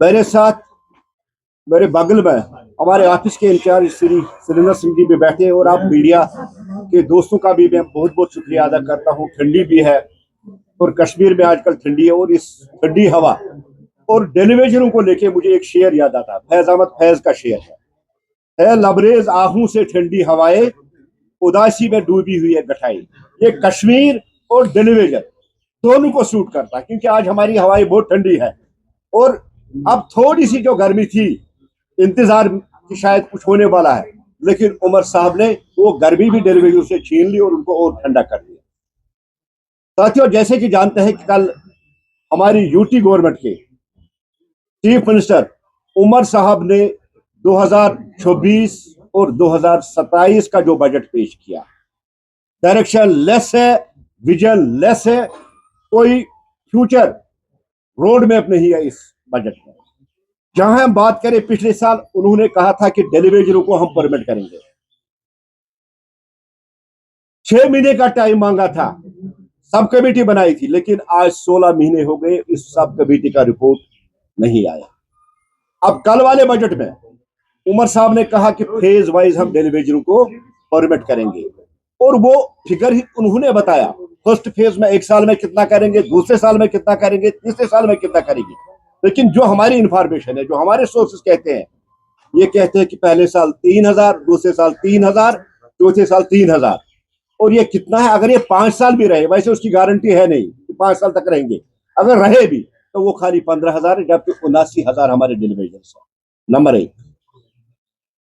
मेरे साथ मेरे बगल में हमारे ऑफिस के इंचार्ज श्री सुरेंद्र सिंह जी भी बैठे हैं और आप मीडिया के दोस्तों का भी मैं बहुत बहुत शुक्रिया अदा करता हूँ। ठंडी भी है और कश्मीर में आजकल ठंडी है और इस ठंडी हवा और डेलीवेजरों को लेके मुझे एक शेर याद आता। फैज अहमद फैज का शेर है लबरेज आहू से ठंडी हवाएं, उदासी में डूबी हुई है गठाई। ये कश्मीर और डेलीवेजर दोनों को सूट करता है क्योंकि आज हमारी हवाएं बहुत ठंडी है और अब थोड़ी सी जो गर्मी थी इंतजार की शायद कुछ होने वाला है, लेकिन उमर साहब ने वो गर्मी भी डेलीवेजर से छीन ली और उनको और ठंडा कर दिया। साथियों, जैसे कि जानते हैं कि कल हमारी यूटी गवर्नमेंट के चीफ मिनिस्टर उमर साहब ने 2024 और 2027 का जो बजट पेश किया, डायरेक्शन लेस है, विजन लेस है, कोई फ्यूचर रोड मैप नहीं है इस बजट में। जहां हम बात करें, पिछले साल उन्होंने कहा था कि डेलीवेजरों को हम परमिट करेंगे, 6 महीने का टाइम मांगा था, सब कमेटी बनाई थी, लेकिन आज 16 महीने हो गए, इस सब कमेटी का रिपोर्ट नहीं आया। अब कल वाले बजट में उमर साहब ने कहा कि फेज वाइज हम डेलीवेजरों को परमिट करेंगे और वो फिगर ही उन्होंने बताया। फर्स्ट फेज में 1 साल में कितना करेंगे, दूसरे साल में कितना करेंगे, तीसरे साल में कितना करेंगे। लेकिन जो हमारी इंफॉर्मेशन है, जो हमारे सोर्सेस कहते हैं, ये कहते हैं कि पहले साल 3000, दूसरे साल 3000, चौथे साल 3000। और ये कितना है, अगर ये 5 साल भी रहे, वैसे उसकी गारंटी है नहीं कि 5 साल तक रहेंगे, अगर रहे भी तो वो खाली 15,000 है, जबकि 79,000 हमारे डेलीवेजर्स हैं। नंबर 1।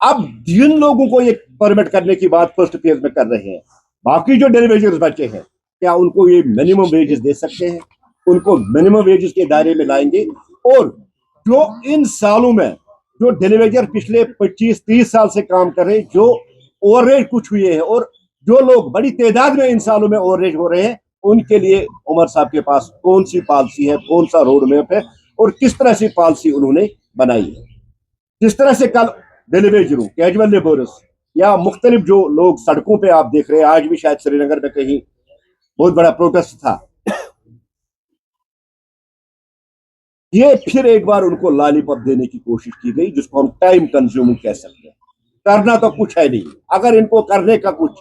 अब जिन लोगों को ये परमिट करने की बात फर्स्ट फेज में कर रहे हैं, बाकी जो डेलीवेजर्स बचे हैं, क्या उनको ये मिनिमम वेजेस दे सकते हैं? उनको मिनिमम वेजेस के दायरे में लाएंगे। और जो इन सालों में जो डेलीवेजर पिछले 25-30 साल से काम कर रहे हैं, जो ओवररेज कुछ हुए हैं और जो लोग बड़ी तादाद में इन सालों में ओवररेज हो रहे हैं, उनके लिए उमर साहब के पास कौन सी पॉलिसी है, कौन सा रोड मैप है और किस तरह से पॉलिसी उन्होंने बनाई है। जिस तरह से कल डेलीवेजरों, कैजुअल लेबरर्स या मुख्तलिफ जो लोग सड़कों पे आप देख रहे हैं, आज भी शायद श्रीनगर में कहीं बहुत बड़ा प्रोटेस्ट था, ये फिर एक बार उनको लॉलीपॉप देने की कोशिश की गई, जिसको हम टाइम कंज्यूमिंग कह सकते हैं। करना तो कुछ है नहीं। अगर इनको करने का कुछ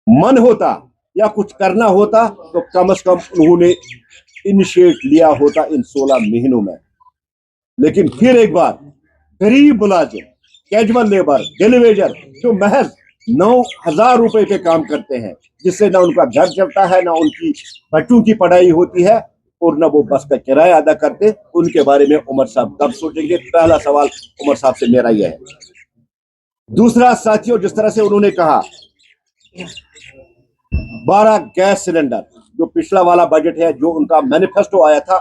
मन होता या कुछ करना होता तो कम से कम उन्होंने इनिशिएट लिया होता इन 16 महीनों में। लेकिन फिर एक बार गरीब मुलाजिम, कैजुअल लेबर, डेलीवेजर जो महज 9,000 रुपए पे काम करते हैं, जिससे ना उनका घर चलता है, ना उनकी बच्चों की पढ़ाई होती है और ना वो बस का किराया अदा करते, उनके बारे में उमर साहब कब सोचेंगे? पहला सवाल उमर साहब से मेरा यह है। दूसरा, साथियों, जिस तरह से उन्होंने कहा 12 गैस सिलेंडर, जो पिछला वाला बजट है, जो उनका मैनिफेस्टो आया था,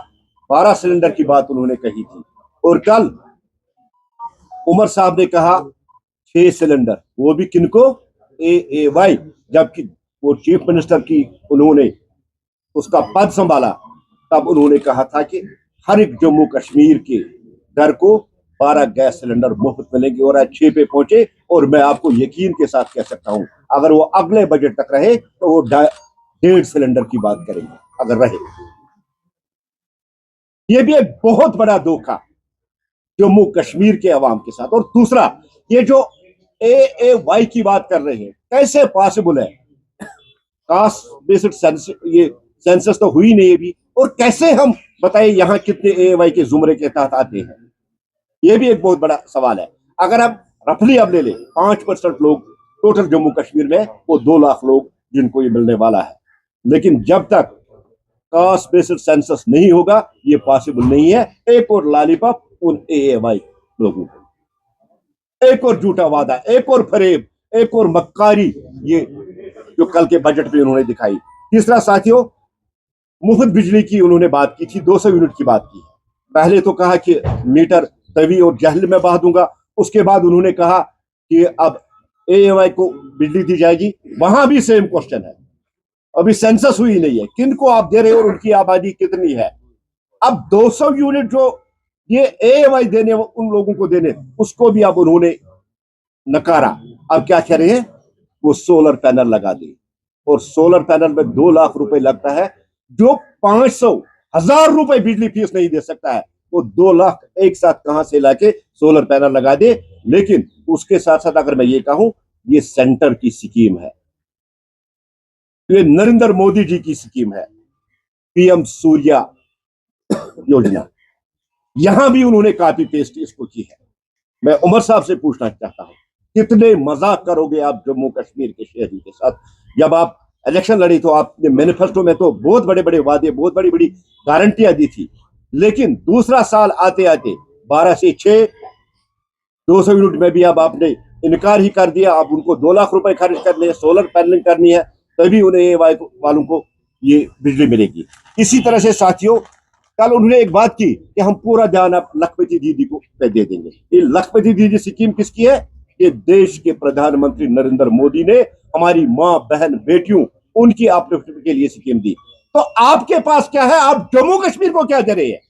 12 सिलेंडर की बात उन्होंने कही थी और कल उमर साहब ने कहा 6 सिलेंडर, वो भी किनको? AAY, जबकि वो चीफ मिनिस्टर की उन्होंने उसका पद संभाला, तब उन्होंने कहा था कि हर एक जम्मू कश्मीर के घर को 12 गैस सिलेंडर मुफ्त मिलेंगे और आज 6 पे पहुंचे। और मैं आपको यकीन के साथ कह सकता हूं, अगर वो अगले बजट तक रहे तो वो 1.5 सिलेंडर की बात करेंगे अगर रहे। ये भी एक बहुत बड़ा धोखा जम्मू कश्मीर के अवाम के साथ। और दूसरा, ये जो AAY की बात कर रहे हैं, कैसे पॉसिबल है? कास्ट बेस्ड सेंसस तो हुई नहीं अभी, और कैसे हम बताइए यहाँ कितने AAY के जुमरे के तहत आते हैं? ये भी एक बहुत बड़ा सवाल है। अगर हम रफली अब ले लें 5% लोग टोटल जम्मू कश्मीर में, वो 2 लाख लोग जिनको ये मिलने वाला है। लेकिन जब तक कास्ट बेस्ड सेंसस नहीं होगा, ये पॉसिबल नहीं है। एक और लॉलीपॉप उन AAY लोगों को, एक और झूठा वादा, एक और फरेब, एक और मक्कारी, ये जो कल के बजट में उन्होंने दिखाई। तीसरा, साथियों, मुफ्त बिजली की उन्होंने बात की थी, 200 यूनिट की बात की। पहले तो कहा कि मीटर तवी और जहल में बहा दूंगा, उसके बाद उन्होंने कहा कि अब AAY को बिजली दी जाएगी। वहां भी सेम क्वेश्चन है, अभी सेंसस हुई नहीं है, किनको आप दे रहे हो और उनकी आबादी कितनी है। अब 200 यूनिट जो ये AAY देने, उन लोगों को देने, उसको भी अब उन्होंने नकारा। अब क्या कह रहे हैं? वो सोलर पैनल लगा दे, और सोलर पैनल में 2 लाख रुपए लगता है, जो 500,000 रुपए बिजली फीस नहीं दे सकता है। वो 2 लाख एक साथ कहां से लाके सोलर पैनल लगा दे। लेकिन उसके साथ साथ अगर मैं ये कहूं, ये सेंटर की स्कीम है, ये नरेंद्र मोदी जी की स्कीम है, पीएम सूर्या योजना। यहां भी उन्होंने कॉपी पेस्ट इसको की है। मैं उमर साहब से पूछना चाहता हूं, कितने मजाक करोगे आप जम्मू कश्मीर के शहरी के साथ? जब आप इलेक्शन लड़ी तो आपने मैनिफेस्टो में तो बहुत बड़े बड़े वादे, बहुत बड़ी बड़ी गारंटियां दी थी, लेकिन दूसरा साल आते आते 12 से 6 200 यूनिट में भी अब आपने इनकार ही कर दिया। अब उनको 2 लाख रुपए खर्च करने, सोलर पैनलिंग करनी है, तभी उन्हें ये वालों को ये बिजली मिलेगी। इसी तरह से साथियों, कल उन्होंने एक बात की कि हम पूरा ध्यान अब लखपति दीदी को दे देंगे। ये लखपति दीदी स्कीम किसकी है? ये देश के प्रधानमंत्री नरेंद्र मोदी ने हमारी मां, बहन, बेटियों, उनकी अपलिफ्टमेंट के लिए स्कीम दी। तो आपके पास क्या है? आप जम्मू कश्मीर को क्या दे रहे हैं?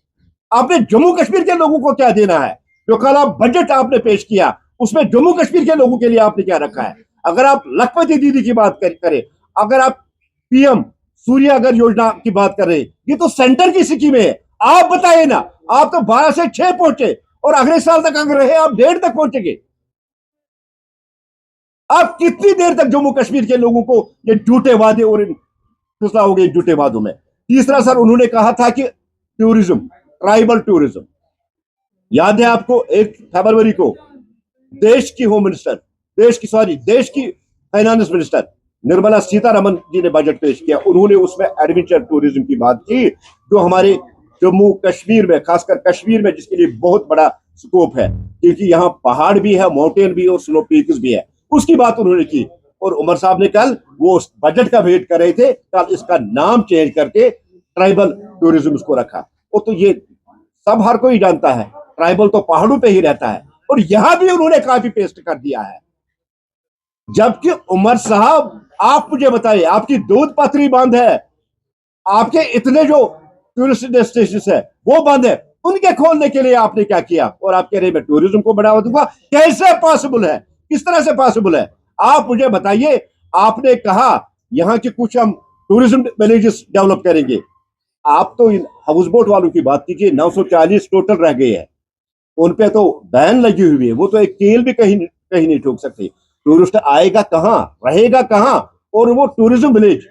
आपने जम्मू कश्मीर के लोगों को क्या देना है? जो कल आप बजट आपने पेश किया, उसमें जम्मू कश्मीर के लोगों के लिए आपने क्या रखा है? अगर आप लखपति दीदी की बात करें, अगर आप पीएम सूर्यागर योजना की बात कर रहे हैं, ये तो सेंटर की स्कीम है। आप बताइए ना, आप तो 12 से 6 पहुंचे और अगले साल तक अगर रहे आप 1.5 तक पहुंचेंगे। आप कितनी देर तक जम्मू कश्मीर के लोगों को ये झूठे वादे और फैसला हो गए झूठे वादों में? तीसरा सर, उन्होंने कहा था कि टूरिज्म, ट्राइबल टूरिज्म, याद है आपको 1 फरवरी को देश की होम मिनिस्टर, देश की फाइनेंस मिनिस्टर निर्मला सीतारमन जी ने बजट पेश किया। उन्होंने उसमें एडवेंचर टूरिज्म की बात की, जो हमारे जम्मू कश्मीर में, खासकर कश्मीर में, जिसके लिए बहुत बड़ा स्कोप है, क्योंकि यहाँ पहाड़ भी है, माउंटेन भी है और स्नो पीक्स भी है, उसकी बात उन्होंने की। और उमर साहब ने कल वो बजट का वेट कर रहे थे, कल इसका नाम चेंज करके ट्राइबल टूरिज्म उसको रखा। वो तो ये सब हर कोई जानता है, ट्राइबल तो पहाड़ों पे ही रहता है, और यहां भी उन्होंने कॉपी पेस्ट कर दिया है। जबकि उमर साहब, आप मुझे बताइए, आपकी दूध पथरी बंद है, आपके इतने जो टूरिस्ट डेस्टिनेशन है वो बंद है, उनके खोलने के लिए आपने क्या किया? और आप कह रहे हैं मैं टूरिज्म को बढ़ावा दूंगा। कैसे पॉसिबल है? किस तरह से पॉसिबल है? आप मुझे बताइए। आपने कहा यहां के कुछ हम टूरिज्म विलेजेस डेवलप करेंगे। आप तो इन हाउस बोट वालों की बात कीजिए, 940 टोटल रह गए हैं, उन पे तो बैन लगी हुई है, वो तो एक कील भी कहीं नहीं ठोक सकते। टूरिस्ट आएगा कहां, रहेगा कहां? और वो टूरिज्म विलेज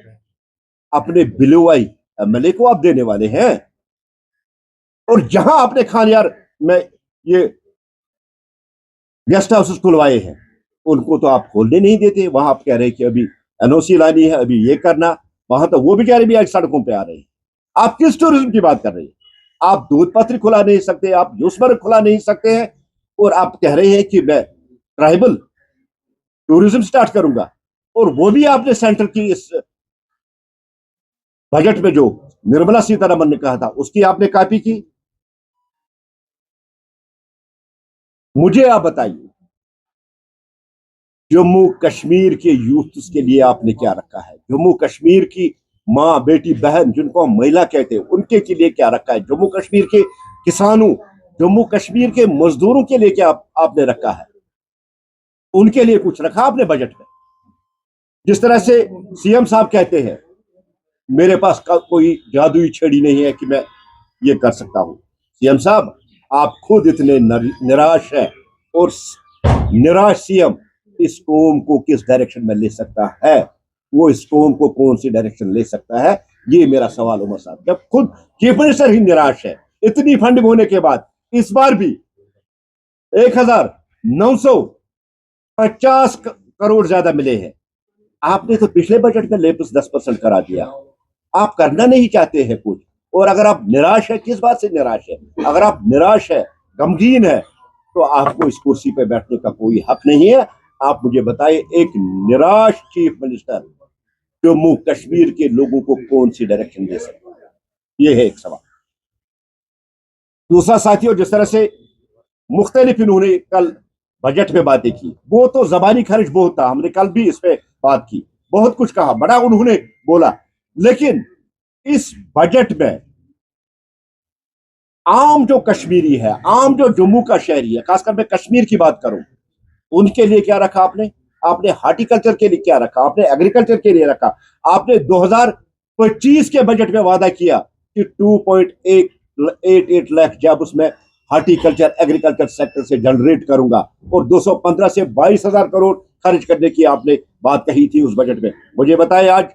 अपने बिलोवाई एमएलए को आप देने वाले हैं। और जहां आपने खानियार में ये गेस्ट हाउसेस खुलवाए हैं, उनको तो आप खोलने नहीं देते। वहां आप कह रहे हैं कि अभी एनओसी लानी है, अभी ये करना, वहां तो वो बेचारे भी आज सड़कों पे आ रहे हैं। आप किस टूरिज्म की बात कर रहे हैं? आप दूध पत्र खुला नहीं सकते, आप जूसमर्ग खुला नहीं सकते हैं, और आप कह रहे हैं कि मैं ट्राइबल टूरिज्म स्टार्ट करूंगा। और वो भी आपने सेंटर की इस बजट में जो निर्मला सीतारमन ने कहा था उसकी आपने कॉपी की। मुझे आप बताइए, जम्मू कश्मीर के यूथ के लिए आपने क्या रखा है? जम्मू कश्मीर की माँ, बेटी, बहन, जिनको हम महिला कहते हैं, उनके के लिए क्या रखा है? जम्मू कश्मीर के किसानों, जम्मू कश्मीर के मजदूरों के लिए क्या आपने रखा है? उनके लिए कुछ रखा आपने बजट में? जिस तरह से सीएम साहब कहते हैं मेरे पास कोई जादुई छड़ी नहीं है कि मैं ये कर सकता हूं। सीएम साहब, आप खुद इतने निराश है, और निराश सीएम इस कौम को किस डायरेक्शन में ले सकता है? वो इस कौम को कौन सी डायरेक्शन ले सकता है? ये मेरा सवाल उमर साहब। जब खुद चीफ मिनिस्टर ही निराश है, इतनी फंडिंग होने के बाद, इस बार भी 1950 करोड़ ज्यादा मिले हैं। आपने तो पिछले बजट में लेप्स 10% करा दिया। आप करना नहीं चाहते हैं कुछ। और अगर आप निराश है, किस बात से निराश है? अगर आप निराश है, गमगीन है, तो आपको इस कुर्सी पर बैठने का कोई हक नहीं है। आप मुझे बताइए, एक निराश चीफ मिनिस्टर जम्मू कश्मीर के लोगों को कौन सी डायरेक्शन दे सकता है? यह है एक सवाल। दूसरा साथियों, जिस तरह से मुख्तलिफ इन्होंने कल बजट में बातें की, वो तो जबानी खर्च बहुत था, हमने कल भी इस पे बात की, बहुत कुछ कहा, बड़ा उन्होंने बोला। लेकिन इस बजट में आम जो कश्मीरी है, आम जो जम्मू का शहरी है, खासकर मैं कश्मीर की बात करूं, उनके लिए क्या रखा आपने? आपने हार्टिकल्चर के लिए क्या रखा? आपने एग्रीकल्चर के लिए रखा? आपने 2025 के बजट में वादा किया कि 2.1 8 लाख जॉब उसमें हॉर्टिकल्चर एग्रीकल्चर सेक्टर से जनरेट करूंगा, और 215 से 22,000 करोड़ खर्च करने की आपने बात कही थी उस बजट में। मुझे बताएं, आज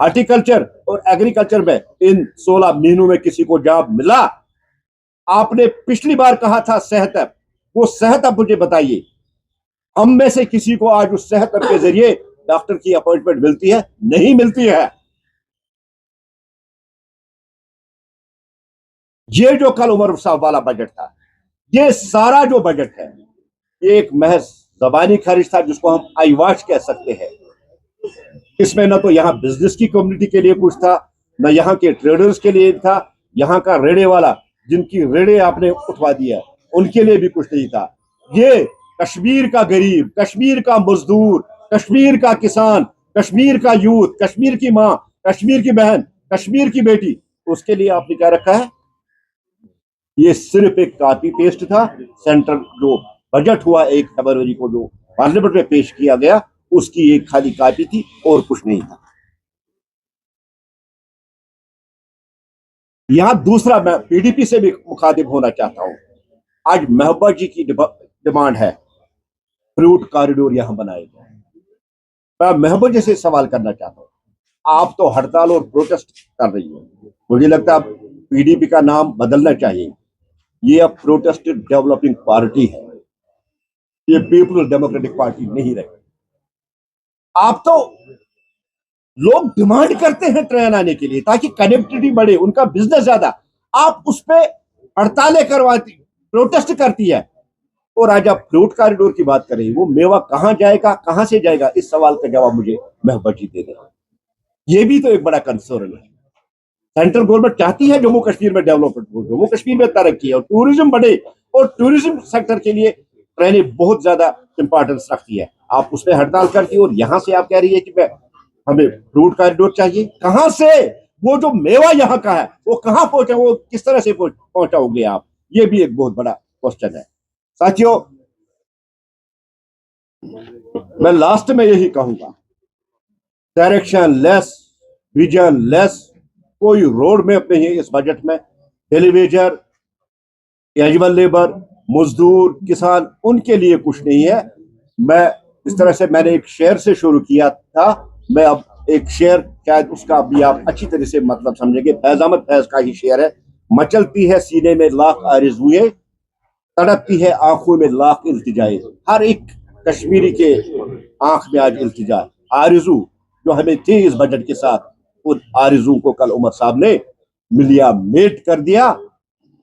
हॉर्टिकल्चर और एग्रीकल्चर में इन 16 महीनों में किसी को जॉब मिला? आपने पिछली बार कहा था सेहत ऐप, वो सेहत ऐप मुझे बताइए। हम में से किसी को आज उस सेहत ऐप के जरिए डॉक्टर की अपॉइंटमेंट मिलती है? नहीं मिलती है। ये जो कल उमर साहब वाला बजट था, ये सारा जो बजट है, ये एक महज जबानी खर्च था, जिसको हम आई वॉच कह सकते हैं। इसमें न तो यहाँ बिजनेस की कम्युनिटी के लिए कुछ था, न यहाँ के ट्रेडर्स के लिए था। यहाँ का रेड़े वाला, जिनकी रेड़े आपने उठवा दिया, उनके लिए भी कुछ नहीं था। ये कश्मीर का गरीब, कश्मीर का मजदूर, कश्मीर का किसान, कश्मीर का यूथ, कश्मीर की माँ, कश्मीर की बहन, कश्मीर की बेटी, उसके लिए आपने क्या रखा है? ये सिर्फ एक कॉपी पेस्ट था। सेंट्रल जो बजट हुआ 1 फरवरी को जो पार्लियामेंट में पेश किया गया, उसकी एक खाली कॉपी थी और कुछ नहीं था। यहां दूसरा, मैं पीडीपी से भी मुखातिब होना चाहता हूं। आज महबूबा जी की डिमांड है फ्रूट कॉरिडोर यहां बनाए जाए। मैं महबूबा जी से सवाल करना चाहता हूं, आप तो हड़ताल और प्रोटेस्ट कर रही हो, मुझे लगता है पीडीपी का नाम बदलना चाहिए। ये अब प्रोटेस्टेड डेवलपिंग पार्टी है, ये पीपुल्स डेमोक्रेटिक पार्टी नहीं रही। आप तो, लोग डिमांड करते हैं ट्रेन आने के लिए ताकि कनेक्टिविटी बढ़े, उनका बिजनेस ज्यादा, आप उस पर हड़तालें करवाती, प्रोटेस्ट करती है। और आज आप फ्रूट कॉरिडोर की बात करें, वो मेवा कहां जाएगा, कहां से जाएगा? इस सवाल का जवाब मुझे महबूबा जी दे दें। ये भी तो एक बड़ा कंसर्न है। सेंट्रल गवर्नमेंट चाहती है जम्मू कश्मीर में डेवलपमेंट हो, जम्मू कश्मीर में तरक्की और टूरिज्म बढ़े, और टूरिज्म सेक्टर के लिए ट्रेनें बहुत ज्यादा इंपॉर्टेंस रखती है। आप उसमें हड़ताल करती है और यहां से आप कह रही है कि हमें फ्रूट कॉरिडोर चाहिए। कहां से? वो जो मेवा यहाँ का है वो कहां पहुंचा, वो किस तरह से पहुंचाओगे आप? ये भी एक बहुत बड़ा क्वेश्चन है। साथियों, मैं लास्ट में यही कहूंगा, डायरेक्शन लेस, विजन लेस, कोई रोड मैप नहीं है इस बजट में। टेलीविजन, कैजुअल लेबर, मजदूर, किसान, उनके लिए कुछ नहीं है। मैं इस तरह से, मैंने एक शेर से शुरू किया था, मैं अब एक शेर, शायद उसका भी आप अच्छी तरह से मतलब समझेंगे। फैज अहमद फैज का ही शेर है। मचलती है सीने में लाख आरज़ुएं, तड़पती है आंखों में लाख इल्तिजाए। हर एक कश्मीरी के आंख में आज इल्तिजा, आरज़ू जो हमें थी इस बजट के साथ, उन आरज़ू को कल उमर साहब ने मिलिया मेट कर दिया।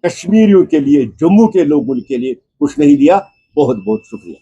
कश्मीरियों के लिए, जम्मू के लोगों के लिए कुछ नहीं दिया। बहुत बहुत शुक्रिया।